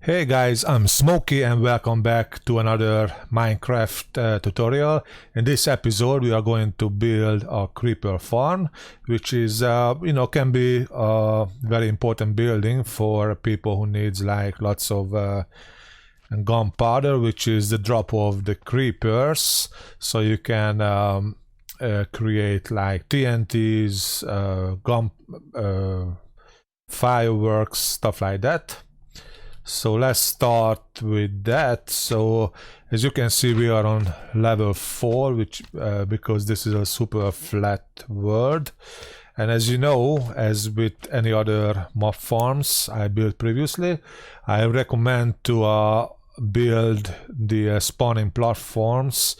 Hey guys, I'm Smokey and welcome back to another Minecraft tutorial. In this episode we are going to build a creeper farm, which is can be a very important building for people who needs like lots of gunpowder, which is the drop of the creepers, so you can create like TNTs, fireworks, stuff like that. So let's start with that. So as you can see, we are on level 4, which because this is a super flat world. And as you know, as with any other mob farms I built previously, I recommend to build the spawning platforms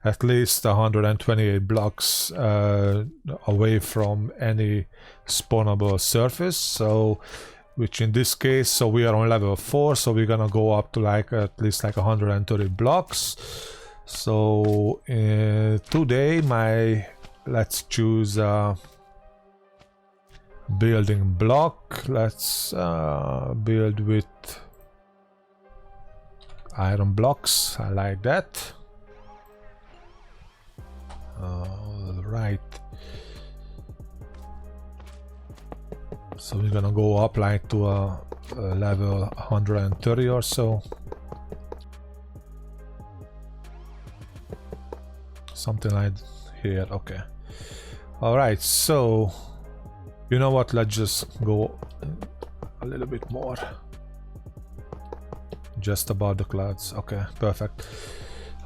at least 128 blocks away from any spawnable surface. So which in this case, so we are on level 4, so we're gonna go up to like at least like 130 blocks. So today let's choose a building block. Let's build with iron blocks. I like that. All right. So we're gonna go up like to a level 130 or so. Something like here, okay. Alright, so you know what, let's just go a little bit more. Just above the clouds, okay, perfect.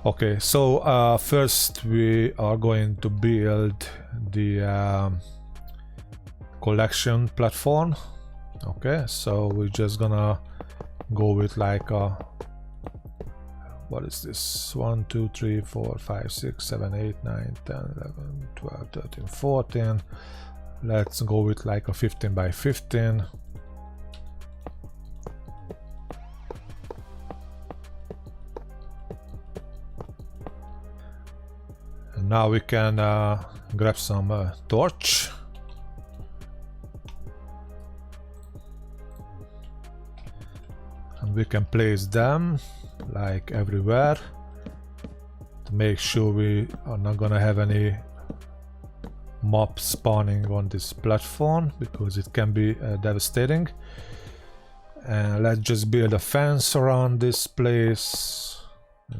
Okay, so first we are going to build the collection platform. Okay, so we're just gonna go with like what is this, 1 2 3 4 5 6 7 8 9 10 11 12 13 14. Let's go with like a 15 by 15. And now we can grab some torch. We can place them like everywhere to make sure we are not gonna have any mobs spawning on this platform, because it can be devastating. And let's just build a fence around this place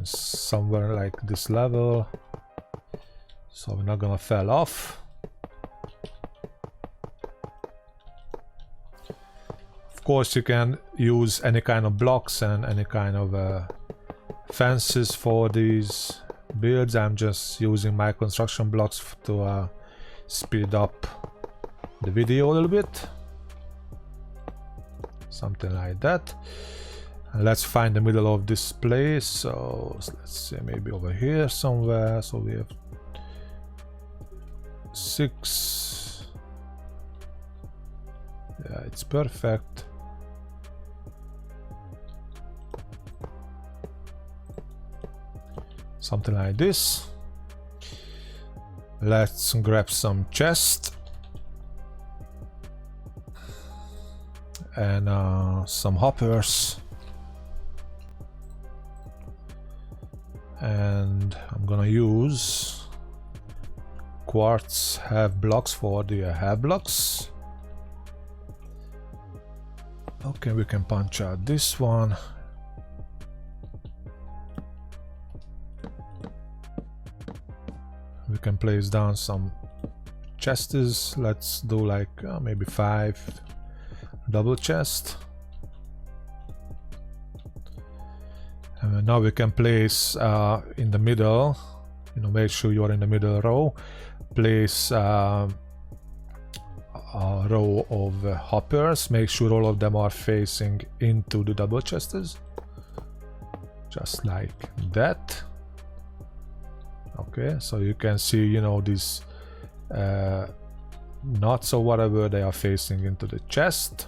somewhere like this level, so we're not gonna fall off. Of course, you can use any kind of blocks and any kind of fences for these builds. I'm just using my construction blocks to speed up the video a little bit. Something like that. And let's find the middle of this place. So let's say maybe over here somewhere. So we have 6. Yeah, it's perfect. Something like this. Let's grab some chest and some hoppers, and I'm gonna use quartz half blocks for the half blocks. Okay, we can punch out this one. We can place down some chests. Let's do like maybe 5 double chests. And now we can place in the middle, make sure you're in the middle row. Place a row of hoppers. Make sure all of them are facing into the double chests. Just like that. Okay, so you can see, these nuts or whatever, they are facing into the chest.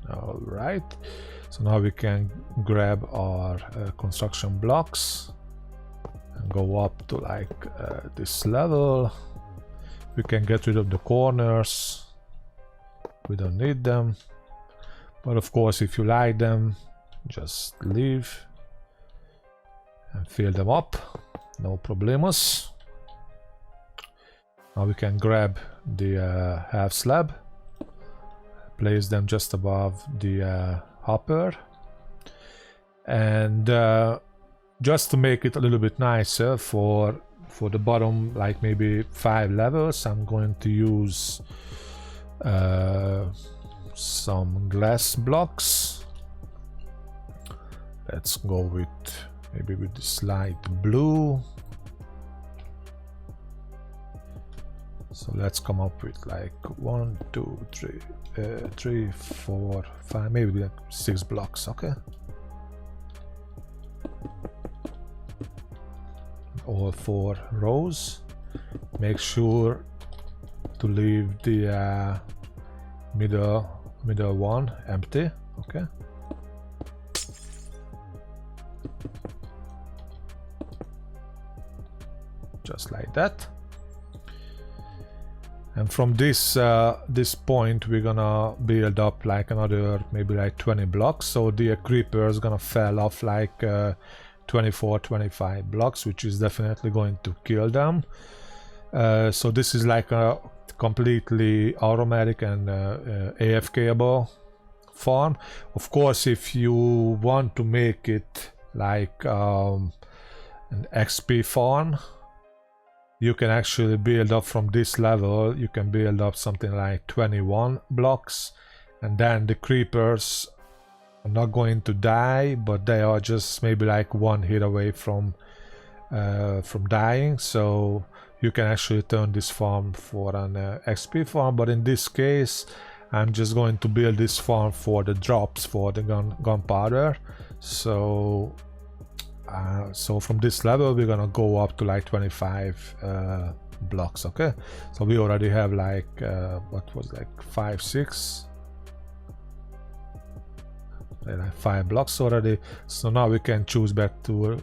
All right, so now we can grab our construction blocks and go up to like this level. We can get rid of the corners. We don't need them, but of course if you like them, just leave and fill them up, no problemos. Now we can grab the half slab, place them just above the hopper, and just to make it a little bit nicer for the bottom, like maybe 5 levels, I'm going to use some glass blocks. Let's go with maybe with this light blue. So let's come up with like 1, 2, 3, 4, 5, maybe like 6 blocks. Okay. All 4 rows. Make sure to leave the middle one empty. Okay. Just like that. And from this point we're gonna build up like another maybe like 20 blocks. So the creeper is gonna fall off like 24-25 blocks, which is definitely going to kill them. So this is like a completely automatic and AFK-able farm. Of course, if you want to make it like an XP farm, you can actually build up from this level. You can build up something like 21 blocks, and then the creepers are not going to die, but they are just maybe like 1 hit away from dying. So you can actually turn this farm for an XP farm. But in this case, I'm just going to build this farm for the drops for the gunpowder. So from this level we're gonna go up to like 25 blocks. Okay, so we already have like what was like 5 blocks already. So now we can choose back to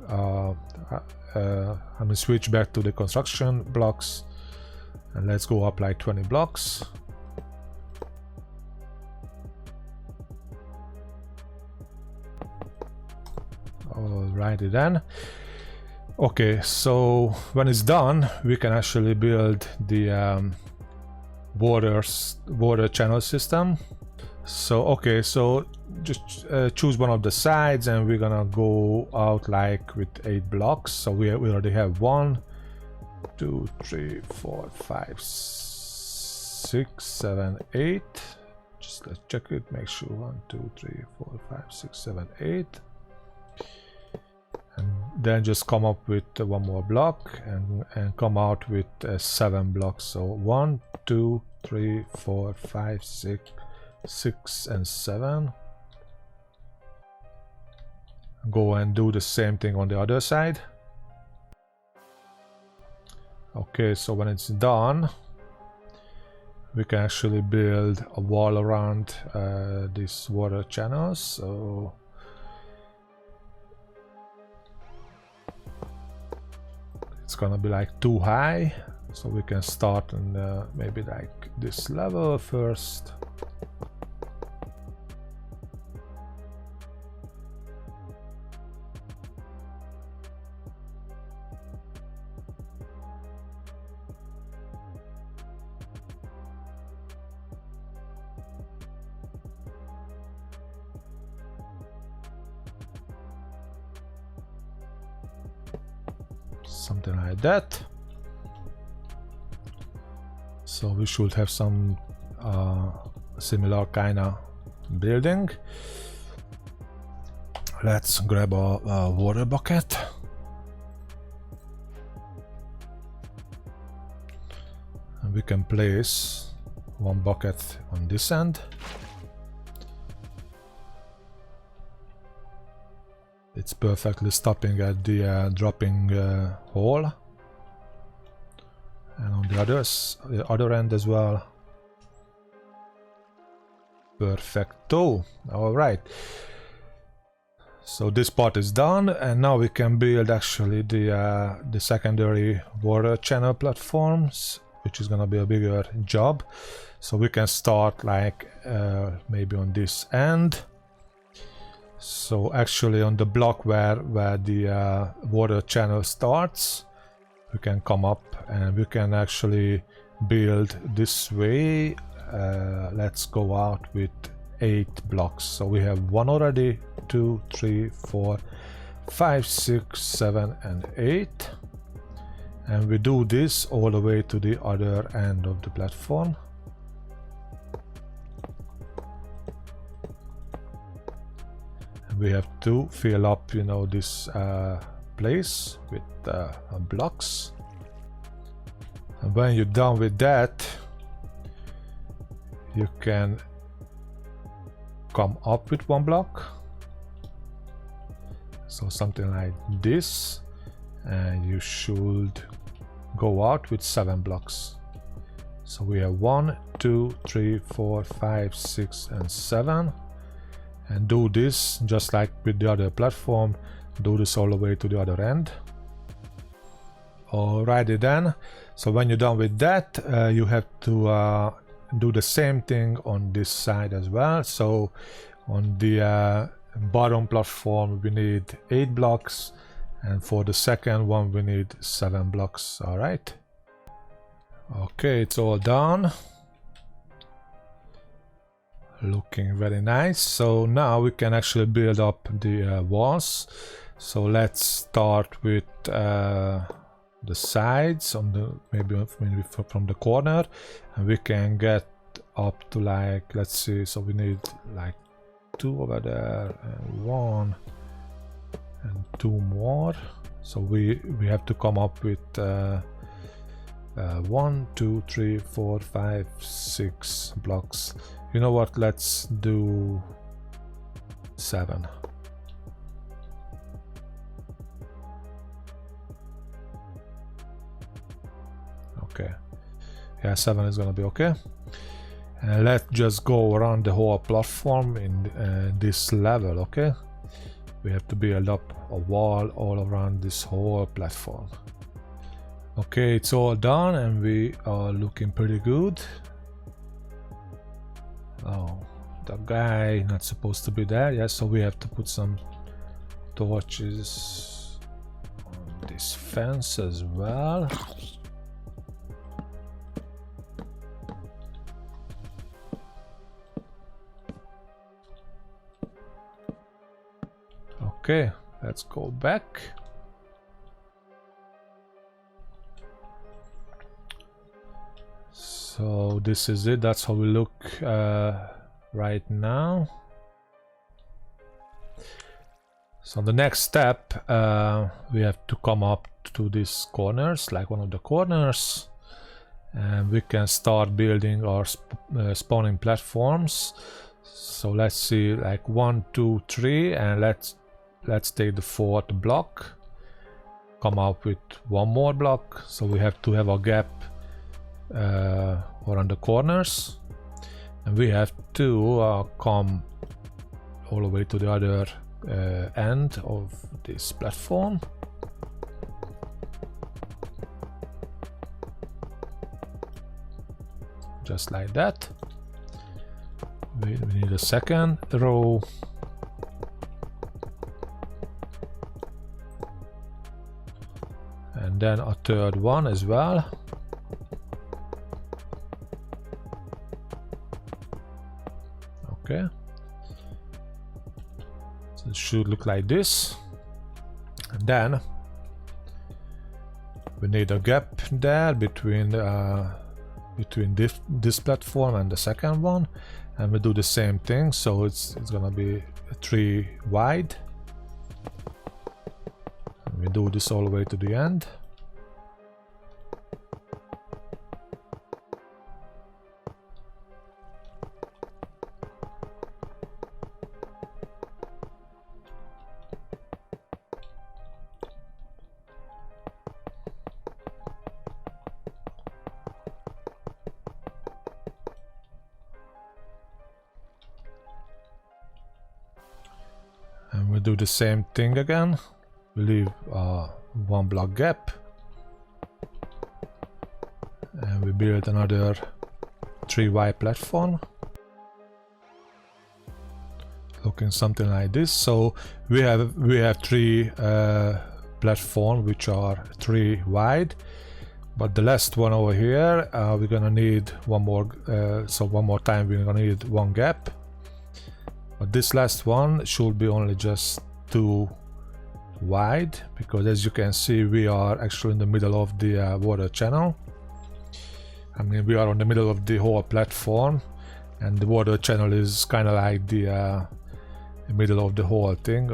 switch back to the construction blocks, and let's go up like 20 blocks. Alrighty then. Okay, so when it's done, we can actually build the water channel system. So okay, so just choose one of the sides, and we're gonna go out like with 8 blocks. So we already have 1, 2, 3, 4, 5, 6, 7, 8. Just let's check it, make sure 1, 2, 3, 4, 5, 6, 7, 8. And then just come up with 1 more block and come out with 7 blocks. So 1, 2, 3, 4, 5, 6 and 7. Go and do the same thing on the other side. Okay, so when it's done, we can actually build a wall around these water channels. So it's gonna be like too high, so we can start on maybe like this level first. Something like that. So we should have some similar kind of building. Let's grab a water bucket. And we can place 1 bucket on this end. It's perfectly stopping at the dropping hole, and on the other end as well. Perfecto. All right. So this part is done, and now we can build actually the secondary water channel platforms, which is gonna be a bigger job. So we can start like maybe on this end. So actually on the block where the water channel starts, we can come up and we can actually build this way. Let's go out with 8 blocks. So we have 1 already, 2, 3, 4, 5, 6, 7 and 8. And we do this all the way to the other end of the platform. And we have to fill up, you know, this place with blocks. And when you're done with that, you can come up with 1 block. So something like this. And you should go out with 7 blocks. So we have 1, 2, 3, 4, 5, 6 and 7. And do this just like with the other platform. Do this all the way to the other end. Alrighty then. So when you're done with that, you have to do the same thing on this side as well. So on the bottom platform we need 8 blocks. And for the second one we need 7 blocks. All right. Okay, it's all done. Looking very nice. So now we can actually build up the walls. So let's start with the sides on the maybe from the corner, and we can get up to, like, let's see. So we need like 2 over there and 1. And 2 more. So we have to come up with 1, 2, 3, 4, 5, 6 blocks. You know what? Let's do 7. Okay. Yeah, 7 is gonna be okay. And let's just go around the whole platform in this level. Okay. We have to build up a wall all around this whole platform. Okay, it's all done and we are looking pretty good. Oh, the guy not supposed to be there. Yes, so we have to put some torches on this fence as well. Okay, let's go back. So this is it. That's how we look right now. So the next step, we have to come up to these corners, like one of the corners, and we can start building our spawning platforms. So let's see, like 1, 2, 3, and let's take the 4th block, come up with 1 more block. So we have to have a gap around the corners, and we have to come all the way to the other end of this platform. Just like that. We need a second row. And then a 3rd one as well. Okay. So it should look like this. And then we need a gap there between this platform and the second one, and we do the same thing. So it's gonna be 3 wide. We do this all the way to the end. And we do the same thing again. We leave 1 block gap, and we build another 3 wide platform looking something like this. So we have three platforms which are 3 wide, but the last one over here we're gonna need one more, so one more time we're gonna need 1 gap, but this last one should be only just 2 wide, because as you can see we are actually in the middle of the water channel. I mean, we are on the middle of the whole platform, and the water channel is kind of like the middle of the whole thing,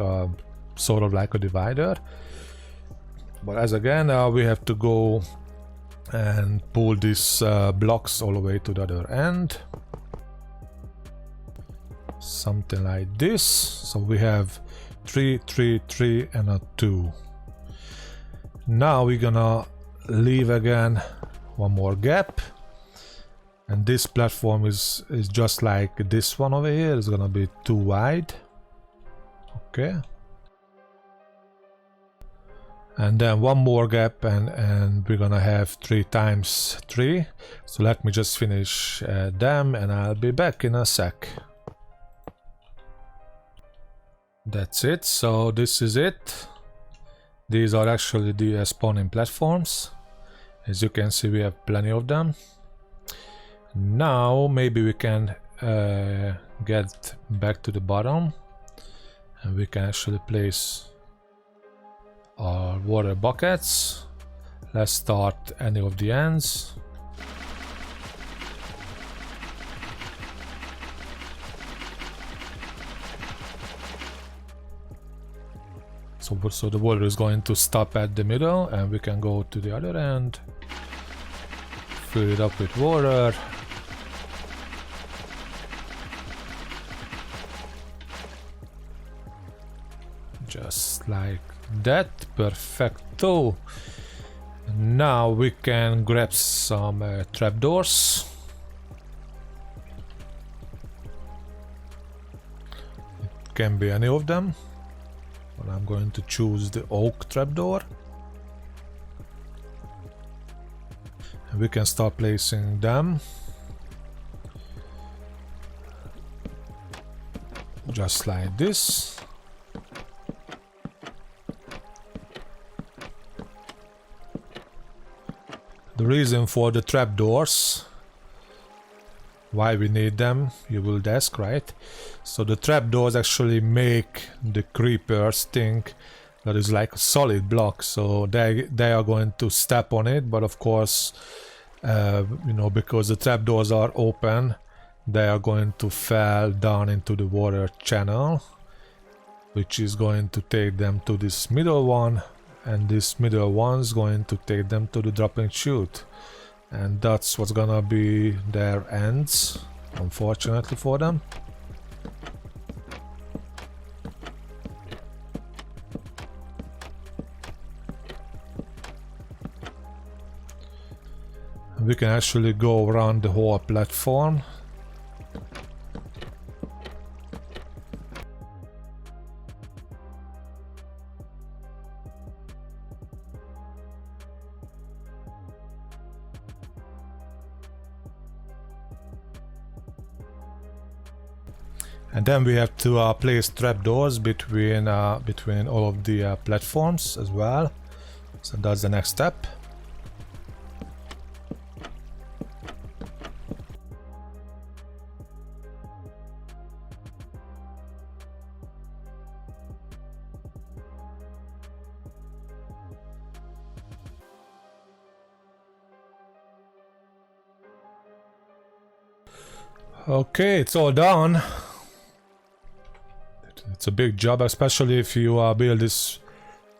sort of like a divider. But as again, we have to go and pull these blocks all the way to the other end, something like this. So we have 3, 3, 3 and a 2. Now we're gonna leave again 1 more gap, and this platform is just like this one over here. It's gonna be 2 wide. Okay, and then 1 more gap, and we're gonna have 3 times 3. So let me just finish them and I'll be back in a sec. That's it. So this is it. These are actually the spawning platforms. As you can see, we have plenty of them. Now maybe we can get back to the bottom, and we can actually place our water buckets. Let's start any of the ends. So the water is going to stop at the middle, and we can go to the other end, fill it up with water. Just like that. Perfecto. Now we can grab some trapdoors. It can be any of them, but I'm going to choose the oak trapdoor. And we can start placing them. Just like this. The reason for the trapdoors, why we need them, you will ask, right? So the trapdoors actually make the creepers think that is like a solid block, so they are going to step on it. But of course, you know, because the trapdoors are open, they are going to fall down into the water channel, which is going to take them to this middle one, and this middle one is going to take them to the dropping chute, and that's what's gonna be their ends, unfortunately for them. We can actually go around the whole platform. And then we have to place trapdoors between all of the platforms as well. So that's the next step. Okay, it's all done. It's a big job, especially if you build this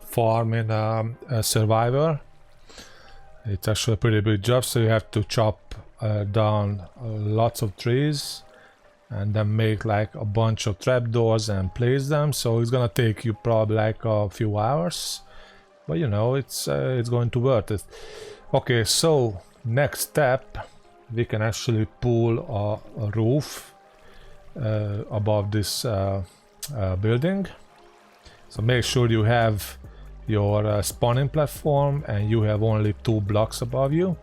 farm in a Survivor. It's actually a pretty big job, so you have to chop down lots of trees and then make like a bunch of trapdoors and place them. So it's gonna take you probably like a few hours, but you know, it's going to worth it. Okay, so next step, we can actually pull a roof above this building. So make sure you have your spawning platform and you have only 2 blocks above you,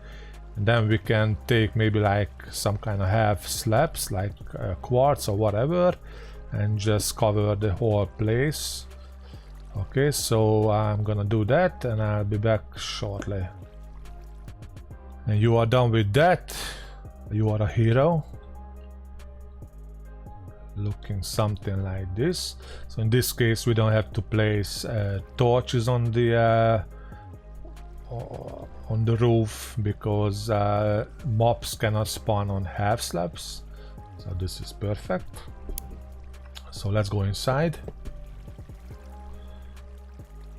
and then we can take maybe like some kind of half slabs like quartz or whatever, and just cover the whole place. Okay, so I'm gonna do that and I'll be back shortly. And you are done with that. You are a hero. Looking something like this. So in this case we don't have to place torches on the roof because mobs cannot spawn on half slabs. So this is perfect. So let's go inside.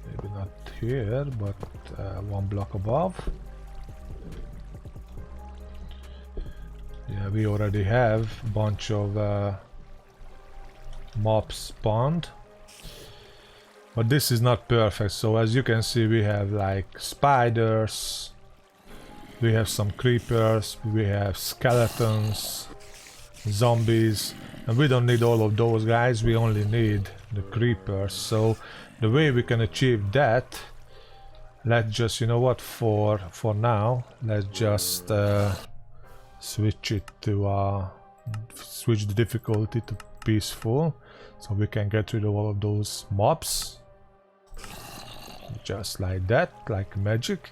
Maybe not here, but one block above. Yeah, we already have a bunch of mobs spawned, but this is not perfect. So as you can see, we have like spiders, we have some creepers, we have skeletons, zombies, and we don't need all of those guys, we only need the creepers. So the way we can achieve that, let's just, you know what, for now let's just switch it to switch the difficulty to peaceful, so we can get rid of all of those mobs just like that, like magic.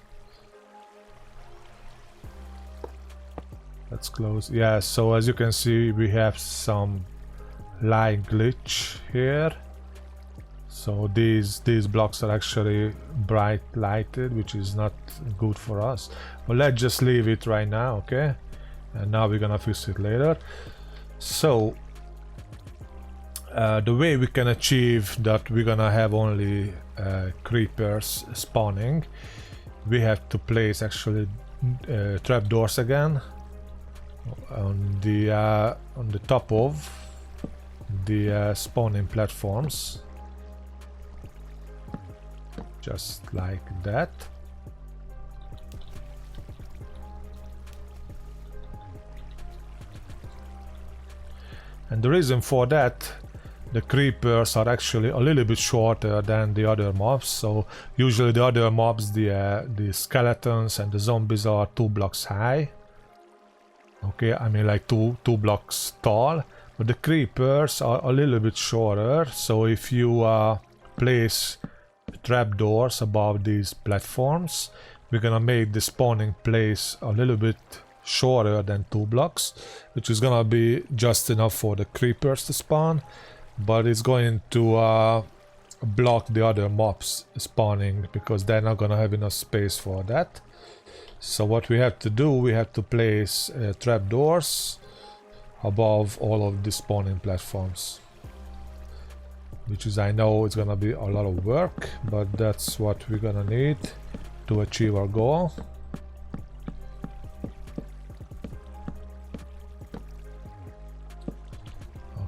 Let's close. Yeah, so as you can see, we have some light glitch here. So these blocks are actually bright lighted, which is not good for us. But let's just leave it right now, okay? And now we're gonna fix it later. So the way we can achieve that we're gonna have only creepers spawning, we have to place actually trapdoors again on the top of the spawning platforms, just like that. And the reason for that, the creepers are actually a little bit shorter than the other mobs. So usually the other mobs, the skeletons and the zombies, are 2 blocks high. Okay, I mean like two blocks tall. But the creepers are a little bit shorter. So if you place trapdoors above these platforms, we're gonna make the spawning place a little bit shorter than 2 blocks, which is gonna be just enough for the creepers to spawn, but it's going to block the other mobs spawning because they're not gonna have enough space for that. So what we have to do, we have to place trapdoors above all of the spawning platforms, which is, I know it's gonna be a lot of work, but that's what we're gonna need to achieve our goal.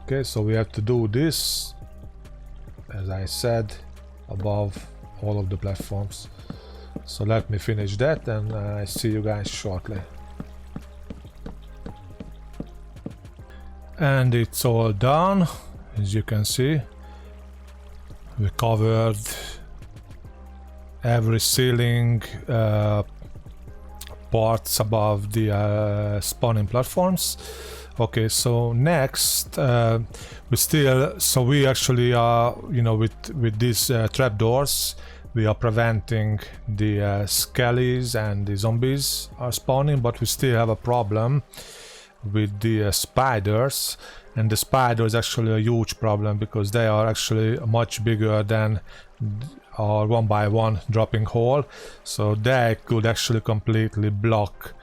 Okay, so we have to do this, as I said, above all of the platforms. So let me finish that and I see you guys shortly. And it's all done, as you can see. We covered every ceiling parts above the spawning platforms. Okay, so next we actually are, you know, with these trapdoors, we are preventing the skellies and the zombies are spawning, but we still have a problem with the spiders. And the spider is actually a huge problem because they are actually much bigger than our 1x1 dropping hole, so they could actually completely block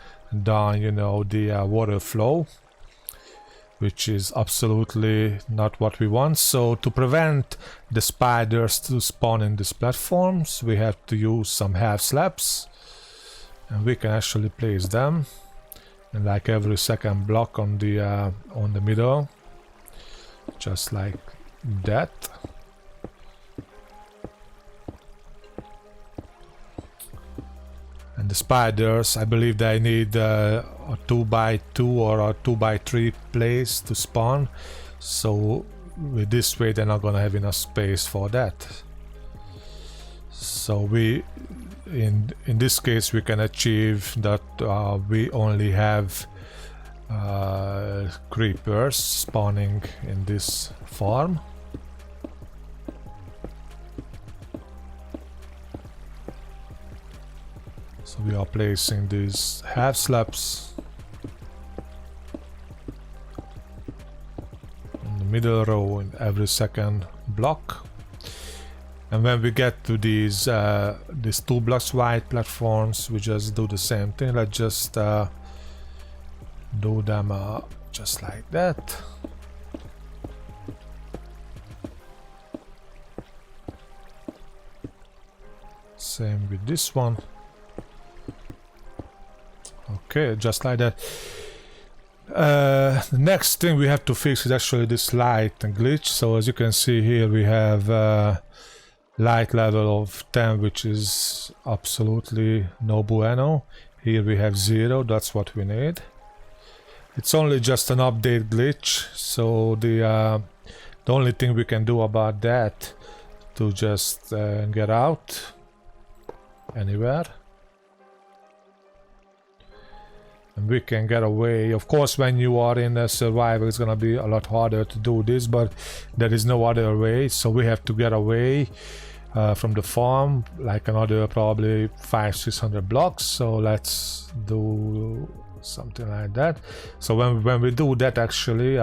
down, you know, the water flow, which is absolutely not what we want. So to prevent the spiders to spawn in these platforms, we have to use some half slabs, and we can actually place them in like every second block on the middle, just like that. And the spiders, I believe they need a 2x2 or a 2x3 place to spawn, so with this way they're not gonna have enough space for that. So we, in this case, we can achieve that we only have creepers spawning in this farm. So we are placing these half slabs in the middle row in every second block. And when we get to these 2 blocks wide platforms, we just do the same thing. Let's just do them just like that. Same with this one. Okay, just like that. The next thing we have to fix is actually this light glitch. So as you can see here, we have light level of 10, which is absolutely no bueno. Here we have 0, that's what we need. It's only just an update glitch, so the only thing we can do about that to just get out anywhere. And we can get away. Of course, when you are in a survival, it's gonna be a lot harder to do this, but there is no other way, so we have to get away from the farm, like another probably 500-600 blocks. So let's do something like that. So when we do that, actually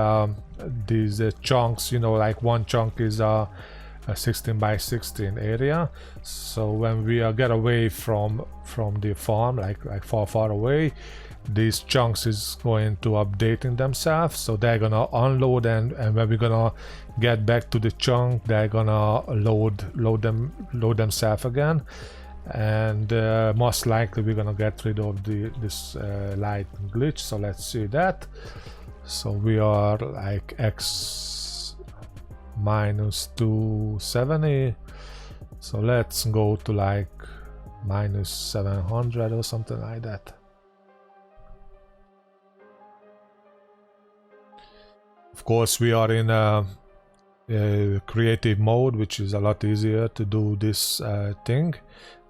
these chunks, you know, like one chunk is a 16 by 16 area. So when we get away from the farm, like far away, these chunks is going to updating themselves, so they're gonna unload, and when we're gonna get back to the chunk, they're gonna load themselves again, and most likely we're gonna get rid of this light glitch. So let's see that. So we are like x minus 270, so let's go to like minus 700 or something like that. Of course, we are in a creative mode, which is a lot easier to do this thing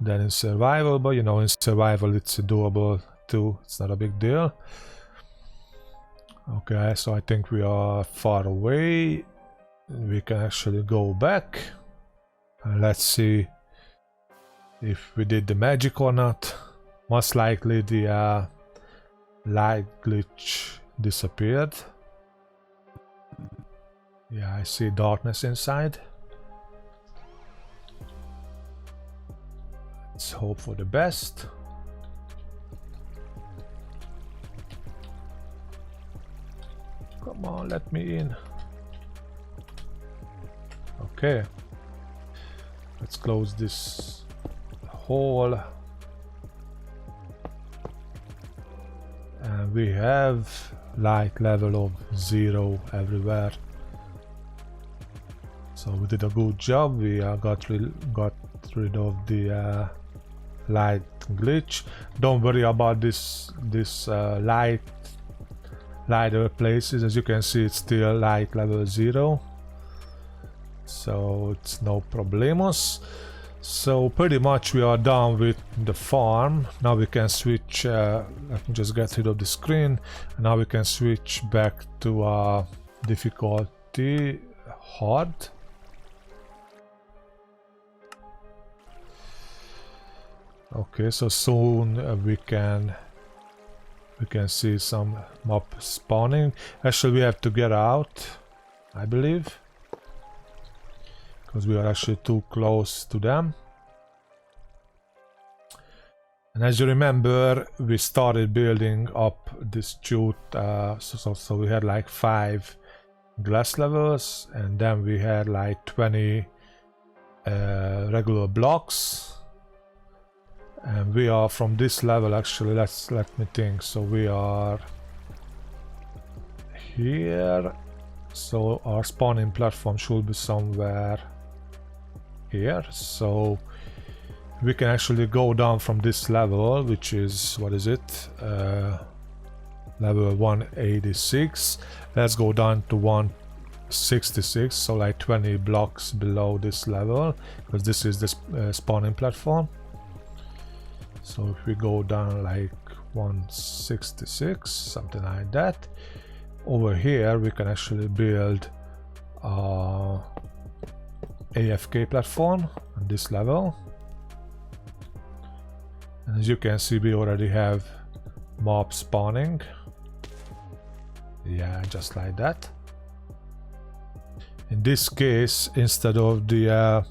than in survival, but you know, in survival it's doable too, it's not a big deal. Okay, so I think we are far away. We can actually go back and let's see if we did the magic or not. Most likely the light glitch disappeared. Yeah, I see darkness inside. Let's hope for the best. Come on, let me in. Okay. Let's close this hole. And we have light level of 0 everywhere. So we did a good job. We got rid of the light glitch. Don't worry about this lighter places. As you can see, it's still light level 0. So it's no problemos. So pretty much we are done with the farm. Now we can switch, let me just get rid of the screen, and now we can switch back to difficulty hard. Okay, so soon we can see some mob spawning. Actually, we have to get out, I believe, because we are actually too close to them. And as you remember, we started building up this chute, so we had like 5 glass levels, and then we had like 20 regular blocks. And we are from this level, actually, let me think. So we are here, so our spawning platform should be somewhere here. So we can actually go down from this level, which is, what is it, level 186. Let's go down to 166, so like 20 blocks below this level, because this is the spawning platform. So if we go down like 166, something like that. Over here we can actually build AFK platform on this level. And as you can see, we already have mob spawning. Yeah, just like that. In this case, instead of the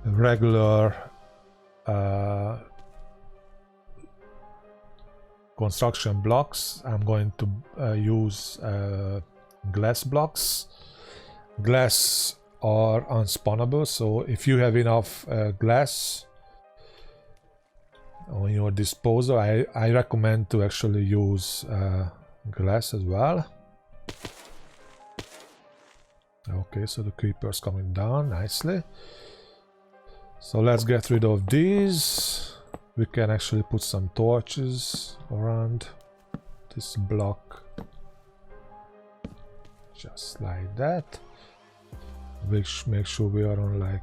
regular construction blocks, I'm going to use glass blocks. Glass are unspawnable, so if you have enough glass on your disposal, I recommend to actually use glass as well. Okay, so the creeper's coming down nicely. So let's get rid of these. We can actually put some torches around this block. Just like that. Make sure we are on like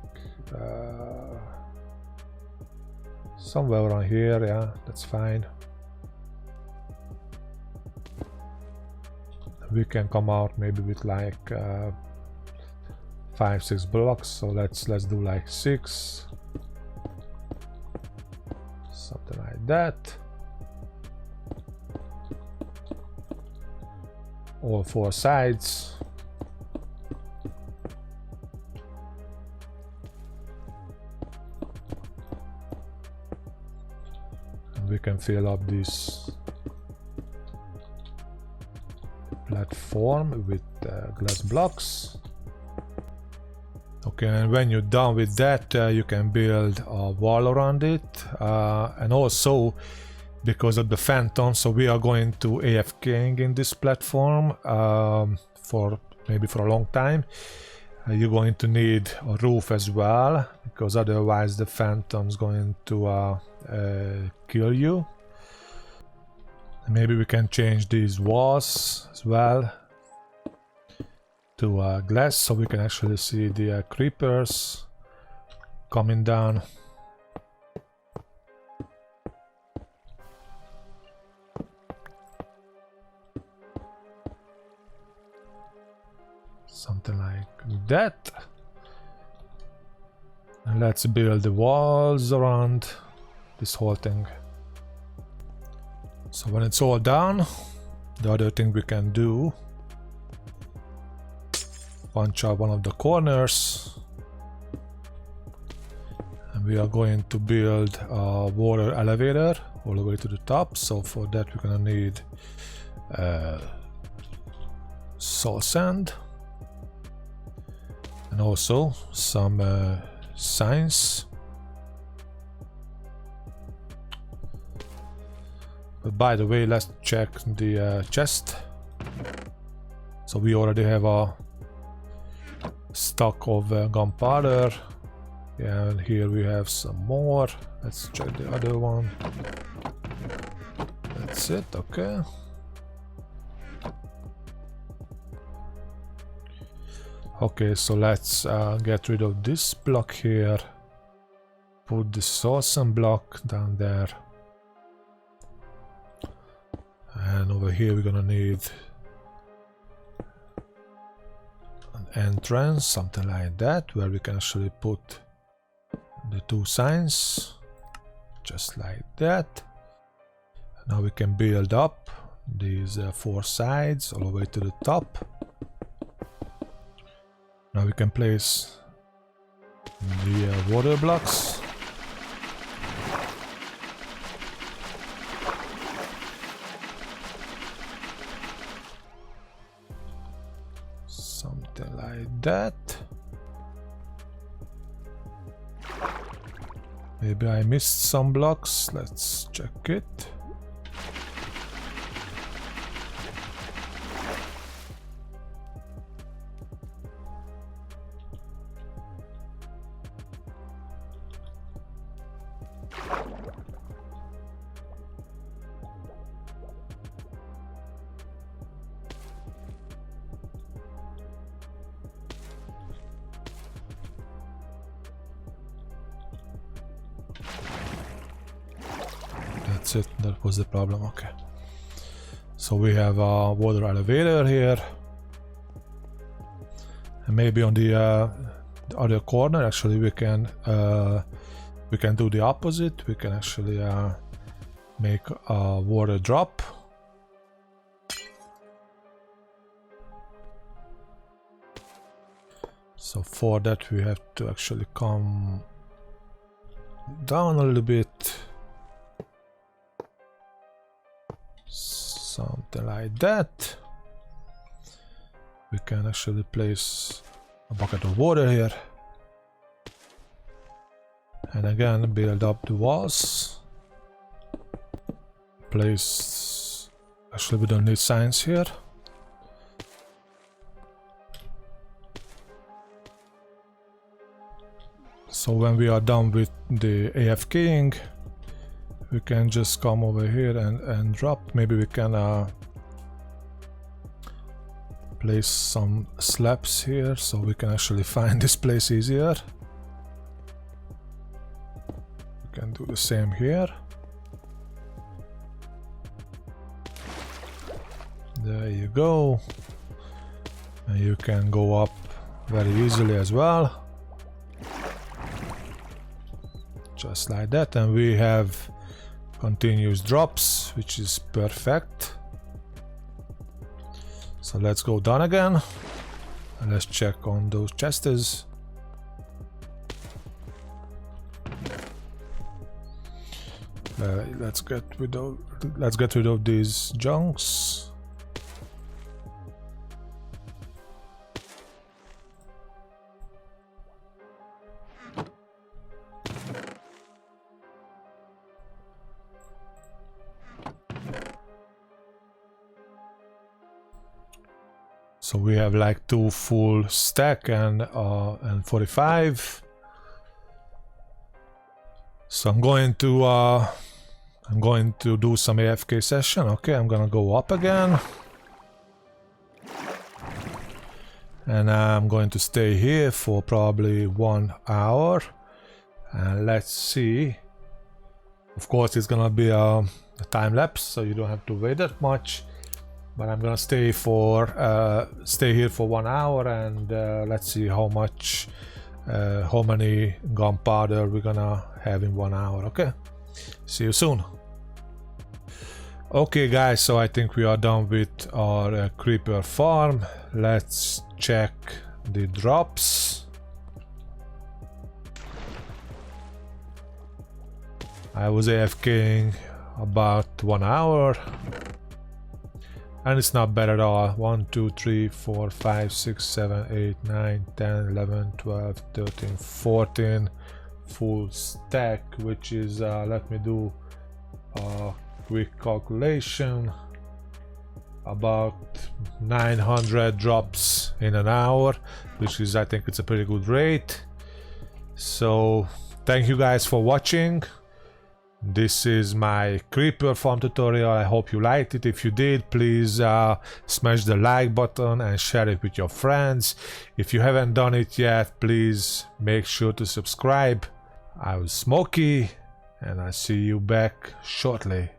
somewhere around here. Yeah, that's fine. We can come out maybe with like 5-6 blocks. So let's do like 6, something like that. All 4 sides. And we can fill up this platform with glass blocks. Okay, and when you're done with that, you can build a wall around it. And also, because of the phantom, so we are going to AFKing in this platform for maybe for a long time. You're going to need a roof as well, because otherwise the phantom's going to kill you. Maybe we can change these walls as well to glass, so we can actually see the creepers coming down. Something like that. And let's build the walls around this whole thing. So when it's all done, the other thing we can do, punch out one of the corners, and we are going to build a water elevator all the way to the top. So for that we're gonna need salt sand and also some signs. But by the way, let's check the chest. So we already have a stock of gunpowder. Yeah, and here we have some more. Let's check the other one. That's it, okay. Okay, so let's get rid of this block here. Put the awesome block down there. And over here we're gonna need an entrance, something like that, where we can actually put the 2 signs, just like that. Now we can build up these 4 sides all the way to the top. Now we can place the water blocks. Something like that. Maybe I missed some blocks. Let's check it. that's it. That was the problem. Okay. So we have a water elevator here. And maybe on the other corner, actually, we can do the opposite. We can actually make a water drop. So for that we have to actually come down a little bit. Something like that. We can actually place a bucket of water here. And again build up the walls. Place, actually we don't need signs here. So when we are done with the AFKing, we can just come over here and drop. Maybe we can place some slabs here so we can actually find this place easier. We can do the same here. There you go. And you can go up very easily as well. Just like that, and we have continuous drops, which is perfect. So let's go down again and let's check on those chests. Let's get rid of these junks. So we have like 2 full stack and 45. So I'm going to do some AFK session. Okay, I'm gonna go up again, and I'm going to stay here for probably 1 hour. And let's see. Of course, it's gonna be a time lapse, so you don't have to wait that much. But I'm gonna stay here for 1 hour, and let's see how many gunpowder we're gonna have in 1 hour. Okay, see you soon. Okay guys, so I think we are done with our creeper farm. Let's check the drops. I was AFKing about 1 hour. And it's not bad at all. 1, 2, 3, 4, 5, 6, 7, 8, 9, 10, 11, 12, 13, 14 full stack, which is, let me do a quick calculation, about 900 drops in an hour, which is, I think it's a pretty good rate. So thank you guys for watching. This is my creeper farm tutorial. I hope you liked it. If you did, please smash the like button and share it with your friends. If you haven't done it yet, please make sure to subscribe. I was Smokey, and I'll see you back shortly.